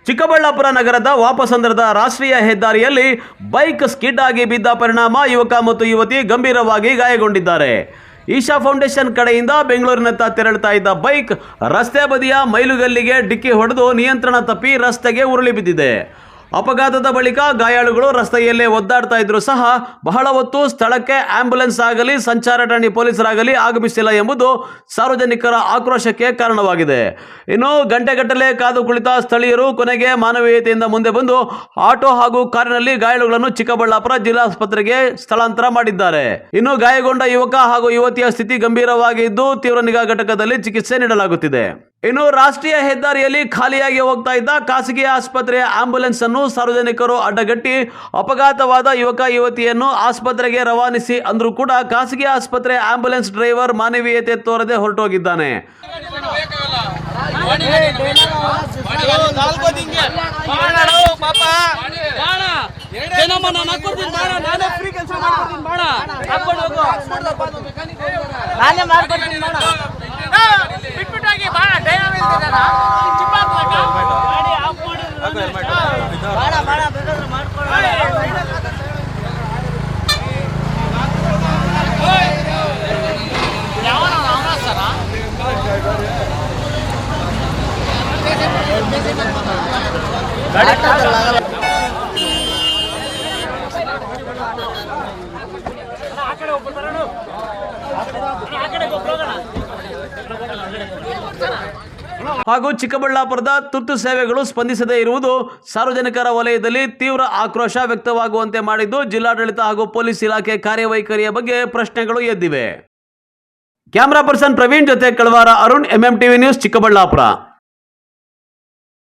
ಚಿಕ್ಕಬಳ್ಳಾಪುರ ನಗರದ ವಾಪಸಂದ್ರದ ರಾಷ್ಟ್ರೀಯ ಹೆದ್ದಾರಿಯಲ್ಲಿ ಬೈಕ್ ಸ್ಕಿಡ್ ಆಗಿ ಬಿದ್ದ ಪರಿಣಾಮ ಯುವಕ ಮತ್ತು ಯುವತಿ ಗಂಭೀರವಾಗಿ ಗಾಯಗೊಂಡಿದ್ದಾರೆ. ಈಶಾ ಫೌಂಡೇಶನ್ ಕಡೆಯಿಂದ ಬೆಂಗಳೂರಿನತ್ತ ತೆರಳುತ್ತಾ ಇದ್ದ ಬೈಕ್ ರಸ್ತೆ ಬದಿಯ ಮೈಲುಗಲ್ಲಿಗೆ ಡಿಕ್ಕಿ ಹೊಡೆದು ನಿಯಂತ್ರಣ ತಪ್ಪಿ ರಸ್ತೆಗೆ ಉರುಳಿ ಬಿದ್ದಿದೆ. ಅಪಘಾತದ ಬಳಿಕ ಗಾಯಾಳುಗಳು ರಸ್ತೆಯಲ್ಲೇ ಒದ್ದಾಡ್ತಾ ಇದ್ರು ಸಹ ಬಹಳ ಹೊತ್ತು ಸ್ಥಳಕ್ಕೆ ಆಂಬ್ಯುಲೆನ್ಸ್ ಆಗಲಿ ಸಂಚಾರ ಠಾಣೆ ಪೊಲೀಸರಾಗಲಿ ಆಗಮಿಸಿಲ್ಲ ಎಂಬುದು ಸಾರ್ವಜನಿಕರ ಆಕ್ರೋಶಕ್ಕೆ ಕಾರಣವಾಗಿದೆ. ಇನ್ನು ಗಂಟೆಗಟ್ಟಲೆ ಕಾದು ಕುಳಿತ ಸ್ಥಳೀಯರು ಕೊನೆಗೆ ಮಾನವೀಯತೆಯಿಂದ ಮುಂದೆ ಬಂದು ಆಟೋ ಹಾಗೂ ಕಾರಿನಲ್ಲಿ ಗಾಯಾಳುಗಳನ್ನು ಚಿಕ್ಕಬಳ್ಳಾಪುರ ಜಿಲ್ಲಾಸ್ಪತ್ರೆಗೆ ಸ್ಥಳಾಂತರ ಮಾಡಿದ್ದಾರೆ. ಇನ್ನು ಗಾಯಗೊಂಡ ಯುವಕ ಹಾಗೂ ಯುವತಿಯ ಸ್ಥಿತಿ ಗಂಭೀರವಾಗಿದ್ದು ತೀವ್ರ ನಿಗಾ ಘಟಕದಲ್ಲಿ ಚಿಕಿತ್ಸೆ ನೀಡಲಾಗುತ್ತಿದೆ. ಇನ್ನು ರಾಷ್ಟ್ರೀಯ ಹೆದ್ದಾರಿಯಲ್ಲಿ ಖಾಲಿಯಾಗಿ ಹೋಗ್ತಾ ಇದ್ದ ಖಾಸಗಿ ಆಸ್ಪತ್ರೆಯ ಆಂಬ್ಯುಲೆನ್ಸ್ ಅನ್ನು ಸಾರ್ವಜನಿಕರು ಅಡ್ಡಗಟ್ಟಿ ಅಪಘಾತವಾದ ಯುವಕ ಯುವತಿಯನ್ನು ಆಸ್ಪತ್ರೆಗೆ ರವಾನಿಸಿ ಅಂದ್ರೂ ಕೂಡ ಖಾಸಗಿ ಆಸ್ಪತ್ರೆ ಆಂಬ್ಯುಲೆನ್ಸ್ ಡ್ರೈವರ್ ಮಾನವೀಯತೆ ತೋರದೆ ಹೊರಟೋಗಿದ್ದಾನೆ. ಹಾಗೂ ಚಿಕ್ಕಬಳ್ಳಾಪುರದ ತುರ್ತು ಸೇವೆಗಳು ಸ್ಪಂದಿಸದೇ ಇರುವುದು ಸಾರ್ವಜನಿಕರ ವಲಯದಲ್ಲಿ ತೀವ್ರ ಆಕ್ರೋಶ ವ್ಯಕ್ತವಾಗುವಂತೆ ಮಾಡಿದ್ದು ಜಿಲ್ಲಾಡಳಿತ ಹಾಗೂ ಪೊಲೀಸ್ ಇಲಾಖೆ ಕಾರ್ಯವೈಖರಿಯ ಬಗ್ಗೆ ಪ್ರಶ್ನೆಗಳು ಎದ್ದಿವೆ. ಕ್ಯಾಮರಾ ಪರ್ಸನ್ ಪ್ರವೀಣ್ ಜೊತೆ ಕಳವಾರ ಅರುಣ್, MMTV ನ್ಯೂಸ್, ಚಿಕ್ಕಬಳ್ಳಾಪುರ.